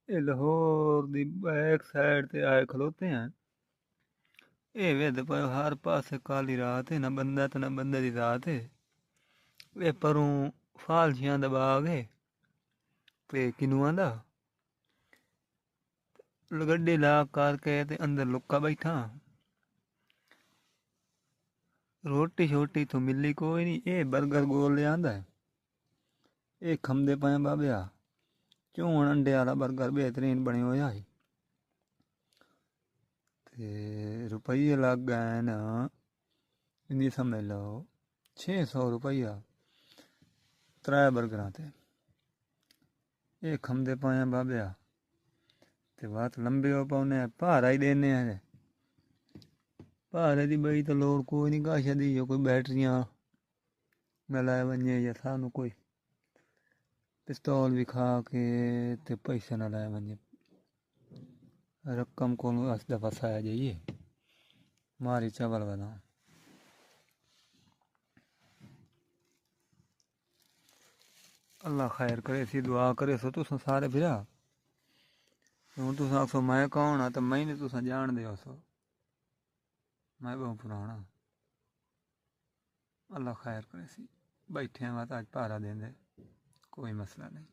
ये लाहौर दी back side ते आए खलोते हैं। ये वेद पर हर पासे काली रात है, ना बंदा ते ना बंदे दी रात है। वे परों फालजियां दा बाग है ते किनुआं दा गड्डी ला करके ते अंदर लुक्का बैठा। रोटी शोटी तो मिली कोई नहीं। ये बर्गर गोल ले आंदा है। ये खमदे पाए बाबेआ चौन अंडे वाला बर्गर बेहतरीन बने होया है। ते रुपये लग गए ना, इन्नी समझ लो 600 रुपया 3 बर्गरां ते। ये खमदे पाए बाबेआ ते बात लंबे हो पाने भारा ही देने हैं। भारे दी बई तो लोड़ कोई नहीं, कश दी जो कोई बैटरियां मिलाए वने या सानू कोई पिस्तौल विखा के ते पैसे न लाए वने। रकम को 10 दफा फसाया जाइए मारी चावल बना। अल्लाह खैर करे सी, दुआ करे सो तुस सारे भरा। हूँ तुस आखो मैं कौन हाँ, तो मैं नहीं तुस जान दे सो, मैं बहुत पुराना। अल्लाह खैर करे सी, बैठे हैं अज भारा देंदे, कोई मसला नहीं।